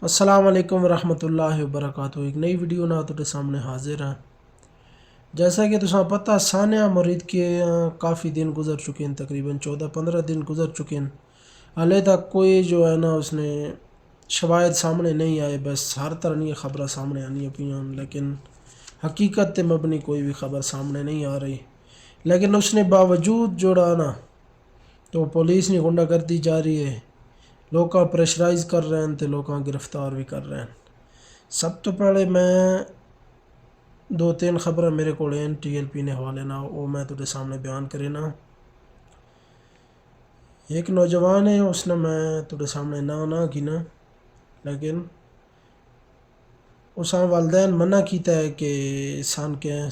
السلام علیکم ورحمۃ اللہ وبرکاتہ۔ ایک نئی ویڈیو نہ تو سامنے حاضر ہیں۔ جیسا کہ تساں پتہ ثانیہ مرید کے کافی دن گزر چکے ہیں، تقریباً 14-15 دن گزر چکے ہیں، حالے تک کوئی جو ہے نا اس نے شواہد سامنے نہیں آئے۔ بس ہر طرح کی خبریں سامنے آنی پئیں، لیکن حقیقت تے مبنی کوئی بھی خبر سامنے نہیں آ رہی۔ لیکن اس نے باوجود جوڑا نا تو پولیس نے غنڈہ گردی جاری ہے، لوکاں پریشرائز کر رہے ہیں تو لوکاں گرفتار بھی کر رہے ہیں۔ سب تو پہلے میں 2-3 خبریں میرے کو TLP نے حوالے نہ وہ میں تھوڑے سامنے بیان کرے نا۔ ایک نوجوان ہے، اس نے میں تھوڑے سامنے نہ گنا، لیکن اس والدین منع کیتا ہے کہ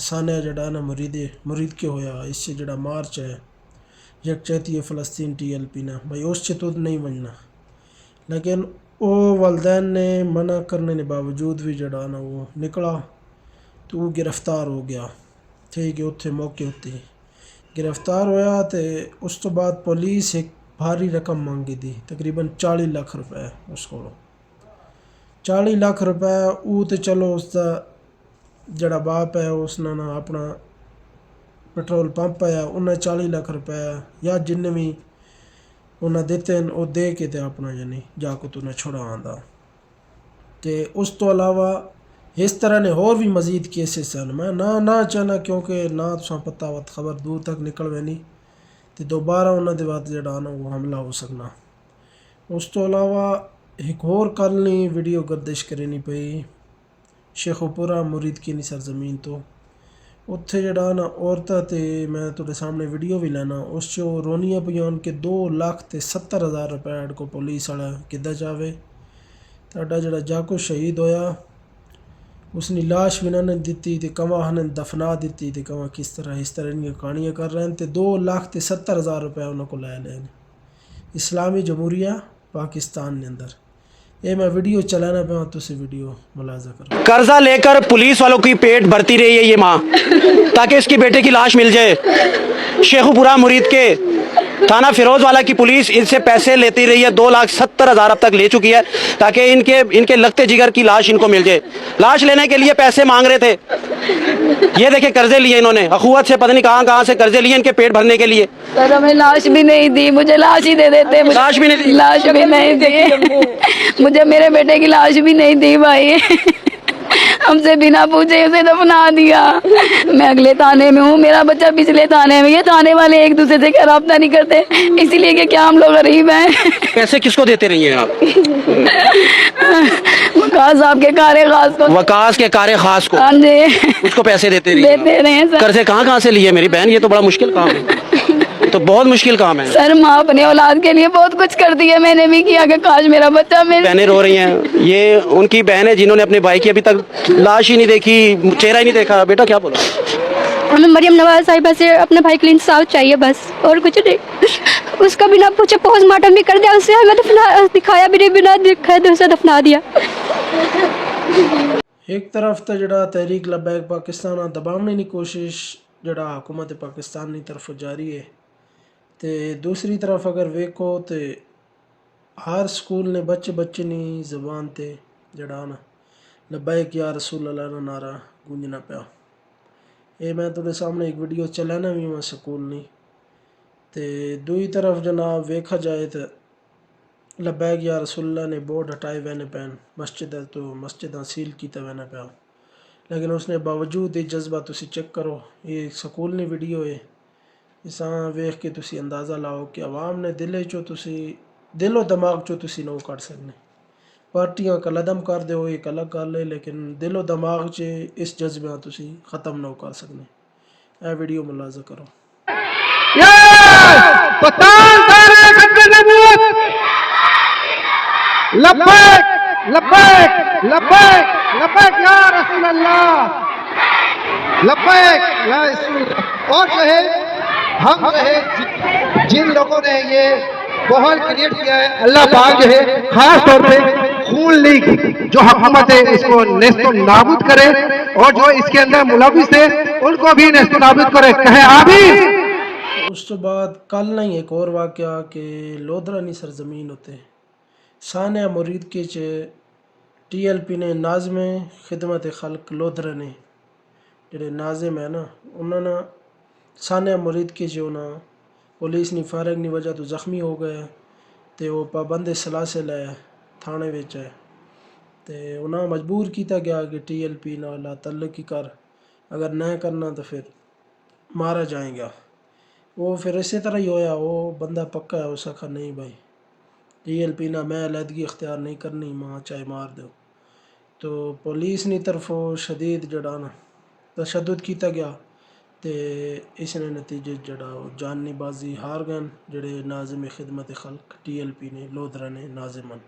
ثانیہ جڑا نا مرید کے ہویا اس سے جڑا مارچ ہے یکجہتی فلسطین TLP نا بھائی اس سے تو نہیں بننا، لیکن وہ والدین نے منع کرنے کے باوجود بھی جڑا نا وہ نکلا تو وہ گرفتار ہو گیا۔ ٹھیک ہے، اتنے موقع ہوتے گرفتار ہویا تو اس تو بعد پولیس ایک بھاری رقم مانگی تھی، تقریباً 40 لاکھ روپے اس کو 40 لاکھ روپے۔ وہ تو چلو اس کا جڑا باپ ہے اس نے نا اپنا پٹرول پمپ ہے انہیں 40 لاکھ روپے یا جن بھی انہیں دیتے ہیں وہ دے کے تے اپنا یعنی جا کو انہیں چھڑا آندا۔ تے اس تو علاوہ اس طرح نے اور بھی مزید کیسز ہیں، میں نہ چاہنا کیونکہ نہ تساں پتہ وقت خبر دور تک نکل وینی تے دوبارہ انہوں دے بعد جڑا نا وہ حملہ ہو سکنا۔ اس تو علاوہ ایک اور کل نہیں ویڈیو گردش کرنی پئی شیخ پورہ مرید کی نہیں سرزمین تو اتھے جڑا نا عورتیں تے میں تھوڑے سامنے ویڈیو بھی لینا اس چو رونیاں پیان کہ 2,70,000 روپے کو پولیس والا کدھا جاوے تاڈا جڑا جاکو شہید ہویا اس نے لاش بھی نہ دیتی تے کما نے دفنا دیتی تے کما کس طرح اس طرح کی کہانیاں کر رہے ہیں تے 2,70,000 روپے انہوں کو لے لیں اسلامی جمہوریہ پاکستان نے اندر۔ یہ میں ویڈیو چلانا پہ تو سے ویڈیو ملاحظہ کرو۔ قرضہ لے کر پولیس والوں کی پیٹ بھرتی رہی ہے یہ ماں تاکہ اس کی بیٹے کی لاش مل جائے۔ شیخو پورہ مرید کے تھانہ فیروز والا کی پولیس ان سے پیسے لیتی رہی ہے، 2,70,000 اب تک لے چکی ہے تاکہ ان کے لگتے جگر کی لاش ان کو مل جائے۔ لاش لینے کے لیے پیسے مانگ رہے تھے، یہ دیکھیں قرضے لیے انہوں نے اخوت سے، پتہ نہیں کہاں سے قرضے لیے ان کے پیٹ بھرنے کے لیے۔ سر ہمیں لاش بھی نہیں دی، مجھے لاش ہی دے دیتے، لاش بھی نہیں دی، لاش بھی نہیں دی، مجھے میرے بیٹے کی لاش بھی نہیں دی بھائی، ہم سے بنا پوچھے اسے دفنا دیا۔ میں اگلے تانے میں ہوں، میرا بچہ پچھلے تانے میں، یہ تانے والے ایک دوسرے سے رابطہ نہیں کرتے اسی لیے کہ کیا ہم لوگ غریب ہیں۔ پیسے کس کو دیتے رہی ہیں آپ؟ وقاص صاحب کے کارے خاص کو، وقاص کے کارے خاص کو، ہاں جی اس کو پیسے دیتے رہی دیتے رہے ہیں ہیں۔ سر۔ قرضے کہاں سے لیے میری بہن؟ یہ تو بڑا مشکل کام ہے، تو بہت مشکل کام ہے۔ سر ماں اپنے اولاد کے لیے بہت کچھ کرتی ہے، میں نے بھی کیا کہ کاش میرا بچہ بہنیں رو رہی ہیں، یہ ان کی بہن ہے جنہوں نے اپنے بھائی کی ابھی تک لاش ہی نہیں دیکھی، چہرہ ہی نہیں دیکھا۔ بیٹا کیا بولا؟ ہمیں مریم نواز صاحبہ سے اپنے بھائی کے لیے انصاف چاہیے بس، اور کچھ نہیں۔ اس کا بنا پوچھے پوسٹ مارٹم بھی کر دیا، اسے ہمیں دکھایا بھی نہیں، بنا دکھائے تو اسے دفنا دیا۔ ایک طرف تو جڑا تحریک لبیک پاکستان دبانے کی کوشش جڑا حکومت پاکستان کی طرف جاری ہے تے دوسری طرف اگر ویکھو تے ہر سکول نے بچے نی زبان تے جڑا نا لبیک یا رسول اللہ نا نعرہ گونجنا پیا۔ یہ میں تھوڑے سامنے ایک ویڈیو چلانا بھی میں سکول نہیں تے دوئی طرف جناب ویکھا جائے تو لبیک یا رسول اللہ نے بورڈ ہٹائے وینے پین، مسجد سیل کیتا وینے پیا، لیکن اس نے باوجود یہ جذبہ تسی چیک کرو، یہ سکول نے ویڈیو ہے، اساں ویکھ کے تسی اندازہ لاؤ کہ عوام نے دل و دماغ چو تسی نہ کر سکنے۔ پارٹیاں کلدم کر دے ہو ایک الگ گل ہے، لیکن دل و دماغ چ اس جذبہ تسی ختم نہ کر سکنے۔ اے ویڈیو ملاحظہ کرو۔ لبیک لبیک لبیک لبیک یا رسول اللہ، لبیک یا رسول اللہ۔ اور جو ہے ہم جو ہے جن لوگوں نے یہ ماحول کریٹ کیا ہے، اللہ پاک جو ہے خاص طور پہ خون لیگ جو حکومت ہے اس کو نیست و نابود کرے، اور جو اس کے اندر ملوث ہے ان کو بھی نیست و نابود کرے، کہے آمین۔ اس تو بعد کل نہیں ایک اور واقعہ کہ لودھرانی سرزمین ہوتے ثانیہ مرید کے TLP ਨੇ ਨਾਜ਼ਮ ਖਿਦਮਤ ਖਲਕ ਲੋਧਰਾ ਨੇ ਜਿਹੜੇ ਨਾਜ਼ਮ ਹੈ ਨਾ ਉਹਨਾਂ ਨੇ ਸਾਨਿਆ ਮੁਰੀਦ کے جو نا ਪੁਲਿਸ ਨਹੀਂ ਫਾਰਗ ਨਹੀਂ ਵਜ੍ਹਾ ਤੋਂ ਜ਼ਖمی ਹੋ ਗਏ ਤੇ ਉਹ ਪਾਬੰਦ ਸਲਾਸل ਹੈ ਥਾਣੇ ਵਿੱਚ ਹੈ ਤੇ ਉਹਨਾਂ ਮਜਬੂਰ ਕੀਤਾ ਗਿਆ کہ TLP ਨਾਲ تعلق ہی کر اگر نہ کرنا تو پھر مارا جائے گا وہ پھر اسی طرح ہی ہویا وہ بندہ پکا ہے اس کا نہیں بھائی TLP نہ میں علیحدگی اختیار نہیں کرنی ماں چاہے مار دو تو پولیس نے طرفوں شدید جڑا نا تشدد کیتا گیا تے اس نے نتیجے جڑا وہ جانی بازی ہار گئے جڑے ناظم خدمت خلق TLP نے لودھرا نے ناظمن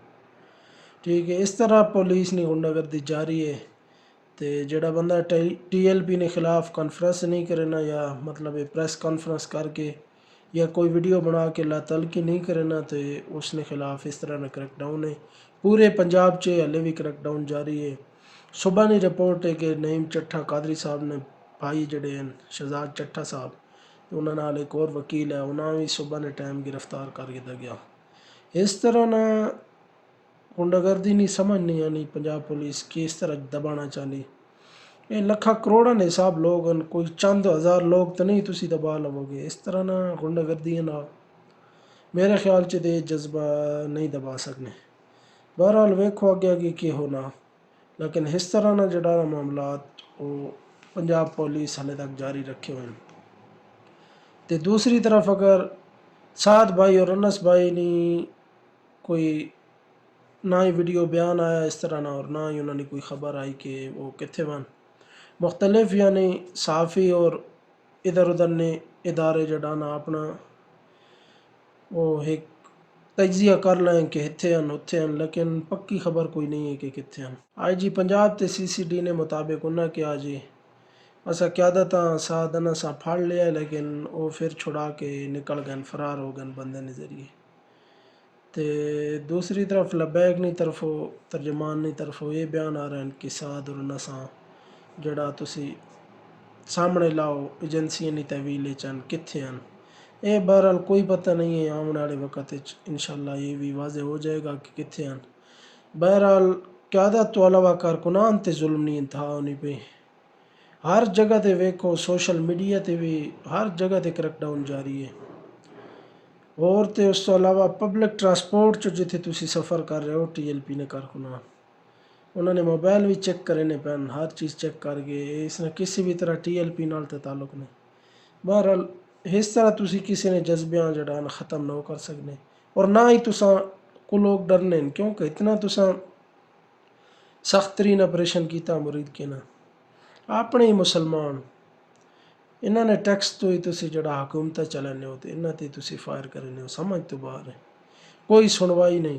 ٹھیک ہے اس طرح پولیس نے غنڈہ گردی جاری ہے تے جڑا بندہ TLP نے خلاف کانفرنس نہیں کرنا یا مطلب پریس کانفرنس کر کے یا کوئی ویڈیو بنا کے لا تلقی نہیں کرنا تو اس نے خلاف اس طرح نہ کریک ڈاؤن ہے پورے پنجاب چ ہلے بھی کریک ڈاؤن جاری ہے صبح نے رپورٹ ہے کہ نعیم چٹھا قادری صاحب نے بھائی جڑے ہیں شہزاد چٹھا صاحب انہوں نال ایک اور وکیل ہے انہوں بھی صبح نے ٹائم گرفتار کر کے گیا اس طرح نہ غنڈہ گردی نہیں سمجھ نہیں آنی پنجاب پولیس کس طرح دبانا چاہتی یہ لکھا کروڑاں نے حساب لوگ ہیں کوئی چند ہزار لوگ تو نہیں تسی دبا لو گے اس طرح نہ غنڈہ گردی نہ میرے خیال چ دے جذبہ نہیں دبا سکنے بہرحال ویکھو اگے کی ہونا لیکن اس طرح نہ جڑا معاملات وہ پنجاب پولیس ہلے تک جاری رکھے ہوئے ہیں تے دوسری طرف اگر سعد بھائی اور انس بھائی نے کوئی نہ ہی ویڈیو بیان آیا اس طرح نہ اور نہ ہی انہوں نے کوئی خبر آئی کہ وہ کتنے ون مختلف یعنی صحافی اور ادھر ادھر نے ادارے جڑانا اپنا وہ ایک تجزیہ کر لیں کہ اتھے ہیں اتھے ہیں لیکن پکی خبر کوئی نہیں ہے کہ کتنے ہیں IG پنجاب تے CCD نے مطابق انہاں کیا جی اسا قیادتاں سادنا سا پھاڑ لیا لیکن وہ پھر چھڑا کے نکل گئے فرار ہو گئے بندے نے ذریعے تے دوسری طرف لبیک نی طرفوں ترجمان نی طرفوں یہ بیان آ رہے ہیں کہ سعد اور نساں جڑا تسی سامنے لاؤ ایجنسیاں نی تحویل چن کتھے ہیں اے بہرحال کوئی پتہ نہیں ہے آنے والے وقت انشاءاللہ یہ بھی واضح ہو جائے گا کہ کتھے ہیں بہرحال قیادت تو علاوہ کارکنان تے ظلم نہیں انتہا ہونی پہ ہر جگہ تے ویکھو سوشل میڈیا تے بھی ہر جگہ تے کریک ڈاؤن جاری ہے اور تے اس تو علاوہ پبلک ٹرانسپورٹ چ جتھے تسی سفر کر رہے ہو TLP نے کارکنان انہوں نے موبائل بھی چیک کرنے پین ہر چیز چیک کر کے اس نے کسی بھی طرح TLP نال تے تعلق نہیں بہرحال اس طرح تسی کسی نے جذبیاں جڑا ختم نہ کر سکنے اور نہ ہی تساں کو لوگ ڈرنے کیونکہ اتنا تساں سخت ترین آپریشن کیتا مرید کے نا اپنے ہی مسلمان انہوں نے ٹیکس تو ہی تسی جڑا حکومت چلانے ہوتے انہوں تے تسی فائر کرنے ہو سمجھ تو باہر ہے کوئی سنوائی نہیں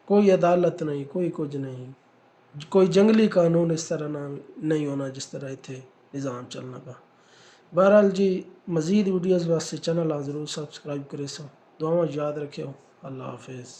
کوئی عدالت نہیں کوئی کچھ نہیں کوئی جنگلی قانون اس طرح نہیں ہونا جس طرح اتنے نظام چلنا پا بہرحال جی مزید ویڈیوز واسطے چینل ضرور سبسکرائب کرے سو دعاواں یاد رکھے ہو اللہ حافظ